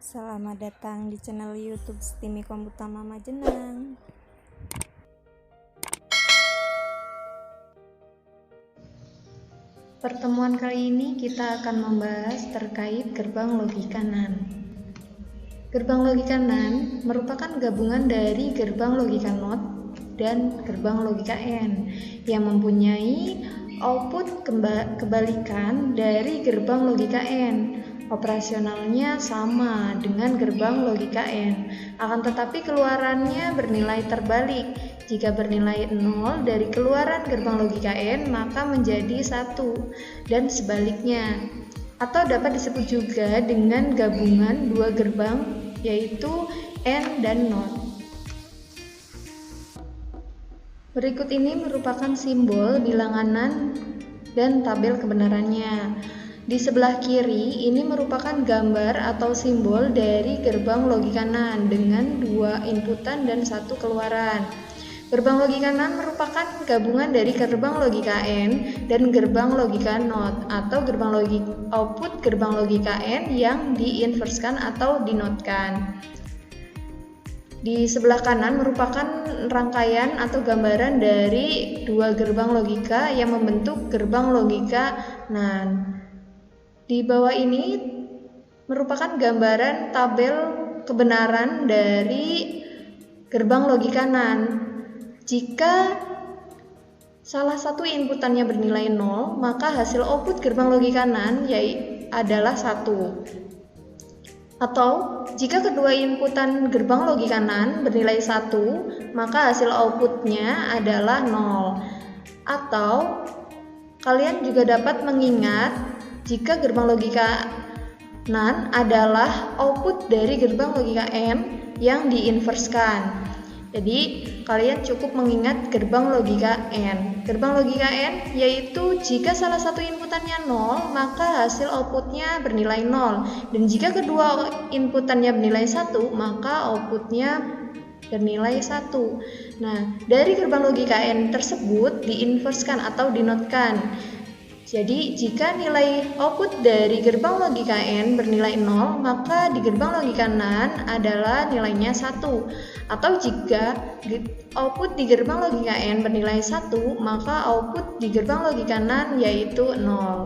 Selamat datang di channel YouTube Stimi Komputer Mama Jenang. Pertemuan kali ini kita akan membahas terkait gerbang logika NAND. Gerbang logika NAND merupakan gabungan dari gerbang logika NOT dan gerbang logika AND yang mempunyai output kebalikan dari gerbang logika AND. Operasionalnya sama dengan gerbang logika AND, akan tetapi keluarannya bernilai terbalik. Jika bernilai 0 dari keluaran gerbang logika AND, maka menjadi 1 dan sebaliknya. Atau dapat disebut juga dengan gabungan dua gerbang, yaitu AND dan NOT. Berikut ini merupakan simbol bilangan NAND dan tabel kebenarannya. Di sebelah kiri ini merupakan gambar atau simbol dari gerbang logika NAND dengan dua inputan dan satu keluaran. Gerbang logika NAND merupakan gabungan dari gerbang logika AND dan gerbang logika NOT atau output gerbang logika AND yang diinverskan atau dinotkan. Di sebelah kanan merupakan rangkaian atau gambaran dari dua gerbang logika yang membentuk gerbang logika NAND. Di bawah ini merupakan gambaran tabel kebenaran dari gerbang logika NAND. Jika salah satu inputannya bernilai 0, maka hasil output gerbang logika NAND adalah 1. Atau jika kedua inputan gerbang logika NAND bernilai 1, maka hasil outputnya adalah 0. Atau kalian juga dapat mengingat jika gerbang logika NAND adalah output dari gerbang logika AND yang diinverskan. Jadi kalian cukup mengingat gerbang logika AND. Gerbang logika AND yaitu jika salah satu inputannya 0, maka hasil outputnya bernilai 0. Dan jika kedua inputannya bernilai 1, maka outputnya bernilai 1. Nah, dari gerbang logika AND tersebut diinverskan atau dinotkan. Jadi, jika nilai output dari gerbang logika AND bernilai 0, maka di gerbang logika NAND adalah nilainya 1. Atau jika output di gerbang logika AND bernilai 1, maka output di gerbang logika NAND yaitu 0.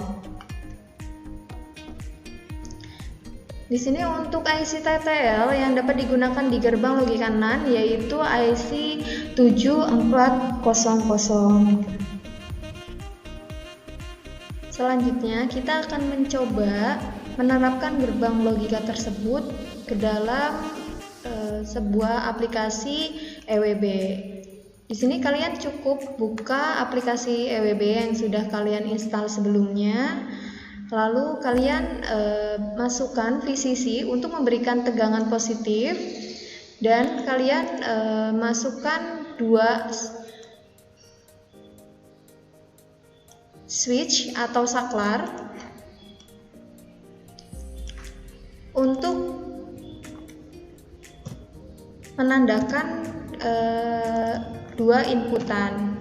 Di sini untuk IC TTL yang dapat digunakan di gerbang logika NAND yaitu IC 7400. Selanjutnya, kita akan mencoba menerapkan gerbang logika tersebut ke dalam sebuah aplikasi EWB. Di sini kalian cukup buka aplikasi EWB yang sudah kalian install sebelumnya. Lalu kalian masukkan VCC untuk memberikan tegangan positif dan kalian masukkan dua switch atau saklar untuk menandakan dua inputan.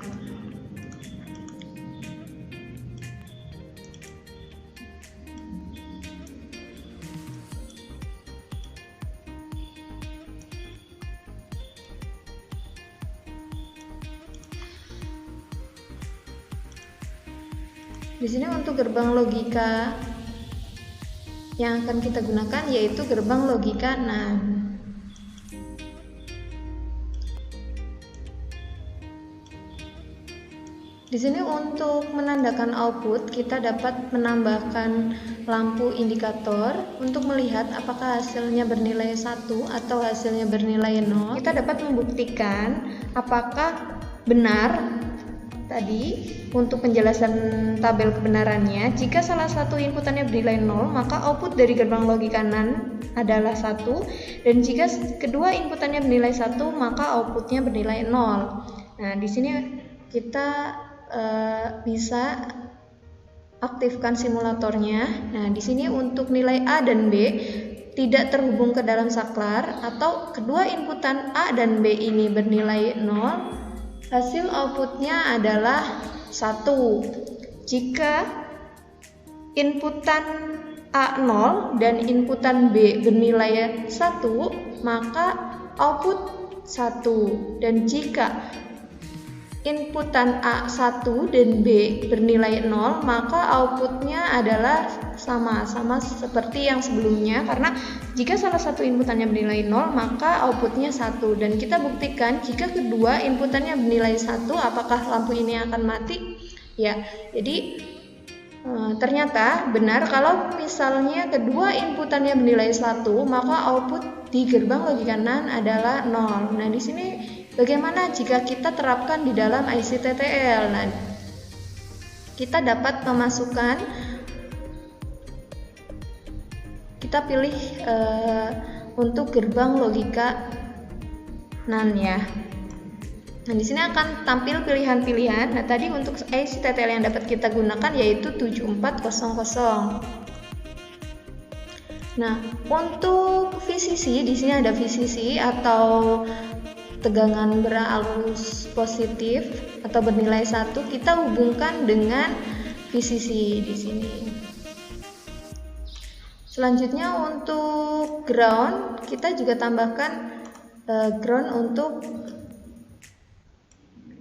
Di sini untuk gerbang logika yang akan kita gunakan yaitu gerbang logika NAND. Di sini untuk menandakan output kita dapat menambahkan lampu indikator untuk melihat apakah hasilnya bernilai 1 atau hasilnya bernilai 0. Kita dapat membuktikan apakah benar tadi untuk penjelasan tabel kebenarannya. Jika salah satu inputannya bernilai 0, maka output dari gerbang logika NAND adalah 1. Dan jika kedua inputannya bernilai 1, maka outputnya bernilai 0. Nah, di sini kita bisa aktifkan simulatornya. Nah, di sini untuk nilai A dan B tidak terhubung ke dalam saklar atau kedua inputan A dan B ini bernilai 0, hasil outputnya adalah 1. Jika inputan A 0 dan inputan B bernilai 1, maka output 1. Dan jika inputan A 1 dan B bernilai 0, maka outputnya adalah sama seperti yang sebelumnya, karena jika salah satu inputannya bernilai 0, maka outputnya 1. Dan kita buktikan jika kedua inputannya bernilai 1, apakah lampu ini akan mati? Ya, jadi ternyata benar kalau misalnya kedua inputannya bernilai 1, maka output di gerbang logika NAND adalah 0. Nah, di sini bagaimana jika kita terapkan di dalam IC TTL? Nah, kita dapat memasukkan, kita pilih untuk gerbang logika NAND ya. Nah, di sini akan tampil pilihan-pilihan. Nah, tadi untuk IC TTL yang dapat kita gunakan yaitu 7400. Nah, untuk VCC, di sini ada VCC atau tegangan berarus positif atau bernilai 1, kita hubungkan dengan VCC di sini. Selanjutnya untuk ground, kita juga tambahkan ground untuk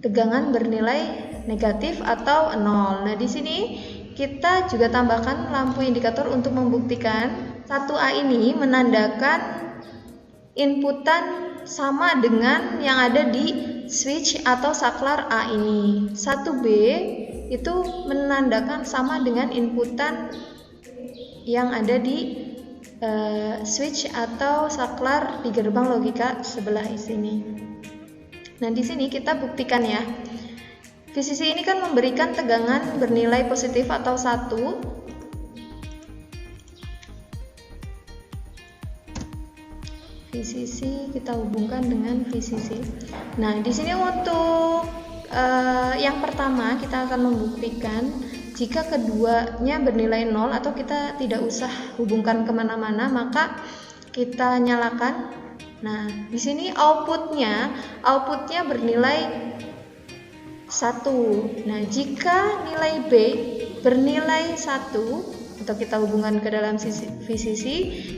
tegangan bernilai negatif atau 0. Nah, di sini kita juga tambahkan lampu indikator untuk membuktikan 1A ini menandakan inputan sama dengan yang ada di switch atau saklar A ini. 1B itu menandakan sama dengan inputan yang ada di switch atau saklar di gerbang logika sebelah sini. Nah, di sini kita buktikan ya. VCC ini kan memberikan tegangan bernilai positif atau 1. VCC kita hubungkan dengan VCC. Nah, di sini untuk yang pertama kita akan membuktikan jika keduanya bernilai 0 atau kita tidak usah hubungkan kemana-mana, maka kita nyalakan. Nah, di sini outputnya bernilai 1. Nah, jika nilai B bernilai 1 atau kita hubungkan ke dalam VCC,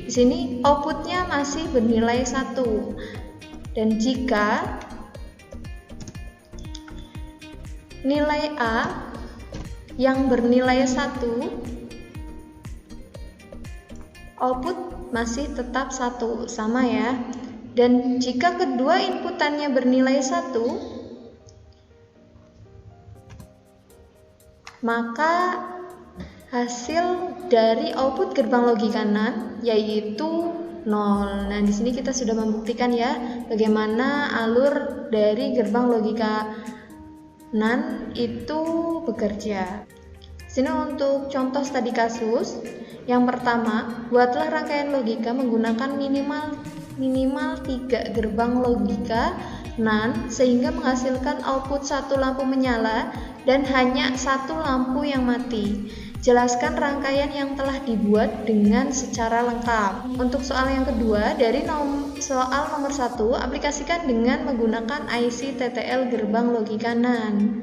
di sini outputnya masih bernilai 1. Dan jika nilai A yang bernilai 1, output masih tetap 1, sama ya. Dan jika kedua inputannya bernilai 1, maka hasil dari output gerbang logika NAND yaitu 0. Nah, di sini kita sudah membuktikan ya bagaimana alur dari gerbang logika NAND itu bekerja. Sini untuk contoh studi kasus. Yang pertama, buatlah rangkaian logika menggunakan minimal 3 gerbang logika NAND sehingga menghasilkan output 1 lampu menyala dan hanya 1 lampu yang mati. Jelaskan rangkaian yang telah dibuat dengan secara lengkap. Untuk soal yang kedua, dari soal nomor 1, aplikasikan dengan menggunakan IC TTL gerbang logika NAND.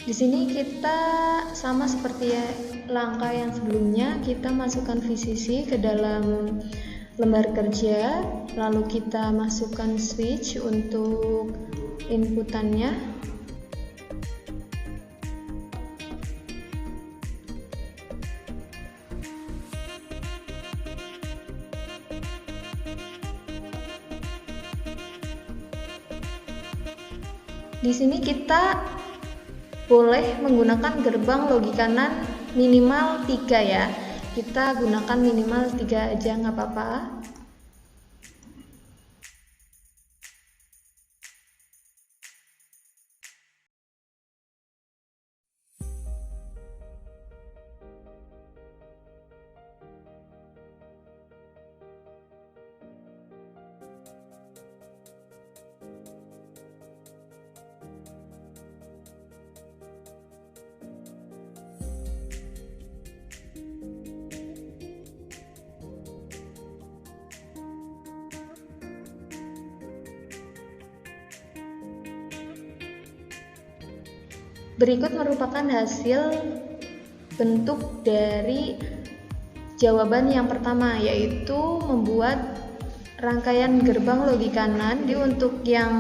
Di sini kita sama seperti langkah yang sebelumnya, kita masukkan VCC ke dalam lembar kerja, lalu kita masukkan switch untuk inputannya. Di sini kita boleh menggunakan gerbang logika NAND minimal 3 ya. Kita gunakan minimal 3 aja, nggak apa-apa. Berikut merupakan hasil bentuk dari jawaban yang pertama, yaitu membuat rangkaian gerbang logika NAND. Untuk yang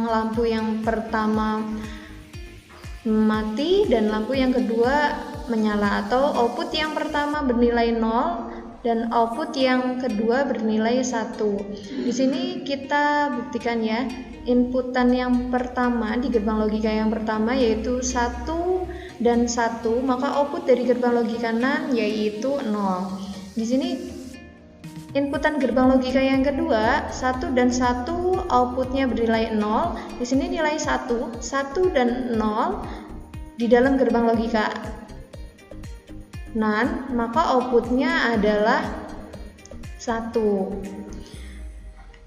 lampu yang pertama mati dan lampu yang kedua menyala, atau output yang pertama bernilai 0 dan output yang kedua bernilai 1. Di sini kita buktikan ya, inputan yang pertama di gerbang logika yang pertama yaitu 1 dan 1, maka output dari gerbang logika NAND yaitu 0. Di sini inputan gerbang logika yang kedua 1 dan 1 outputnya bernilai 0. Di sini nilai 1 dan 0 di dalam gerbang logika NAND, maka outputnya adalah 1.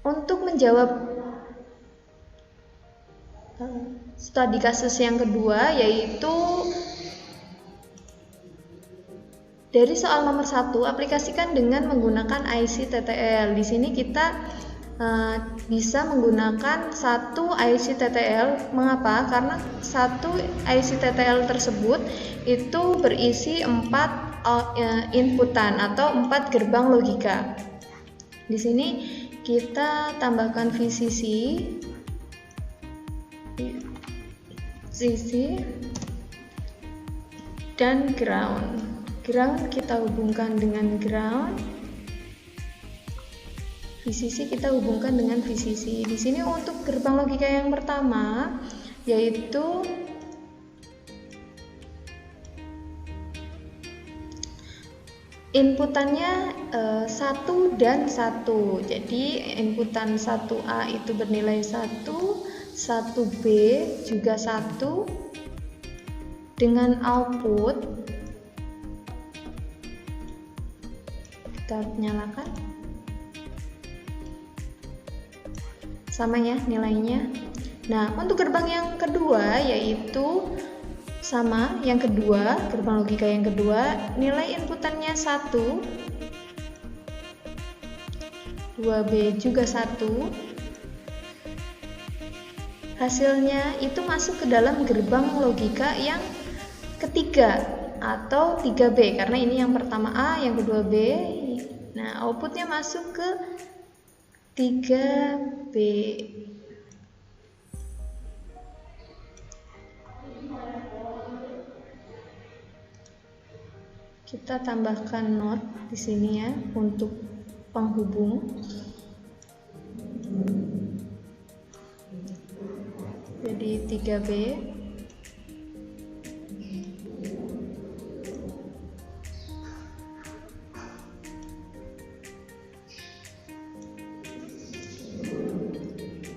Untuk menjawab studi kasus yang kedua, yaitu dari soal nomor 1, aplikasikan dengan menggunakan IC TTL. Di sini kita bisa menggunakan satu IC TTL. Mengapa? Karena satu IC TTL tersebut itu berisi 4 inputan atau 4 gerbang logika. Di sini kita tambahkan VCC dan ground. Ground kita hubungkan dengan ground, VCC kita hubungkan dengan VCC. Di sini untuk gerbang logika yang pertama yaitu inputannya 1 dan 1. Jadi inputan 1A itu bernilai 1, 1B juga 1, dengan output kita nyalakan sama ya nilainya. Nah, untuk gerbang yang kedua yaitu sama, yang kedua, gerbang logika yang kedua, nilai inputannya 1, 2B juga 1, hasilnya itu masuk ke dalam gerbang logika yang ketiga atau 3B, karena ini yang pertama A, yang kedua B. Nah, outputnya masuk ke 3B. Kita tambahkan not di sini ya untuk penghubung. Jadi 3B.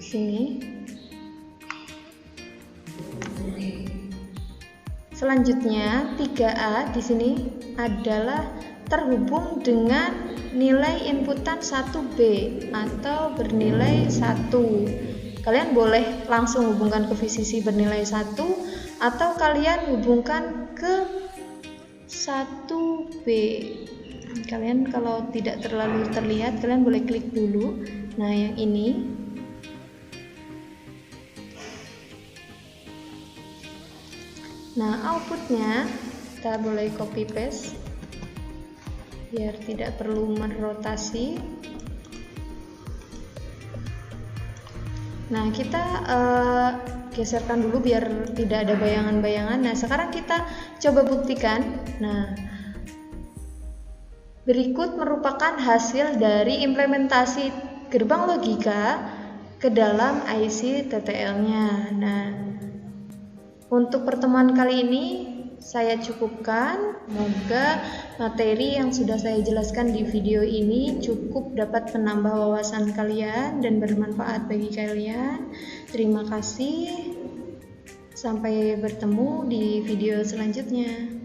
Sini. Selanjutnya 3A di sini adalah terhubung dengan nilai inputan 1B atau bernilai 1. Kalian boleh langsung hubungkan ke VCC bernilai 1 atau kalian hubungkan ke 1B. Kalian kalau tidak terlalu terlihat, kalian boleh klik dulu. Nah, yang ini. Nah, outputnya kita boleh copy paste biar tidak perlu merotasi. Nah, kita geserkan dulu biar tidak ada bayangan-bayangan. Nah, sekarang kita coba buktikan. Nah, berikut merupakan hasil dari implementasi gerbang logika ke dalam IC TTL-nya. Nah, untuk pertemuan kali ini saya cukupkan. Semoga materi yang sudah saya jelaskan di video ini cukup dapat menambah wawasan kalian dan bermanfaat bagi kalian. Terima kasih. Sampai bertemu di video selanjutnya.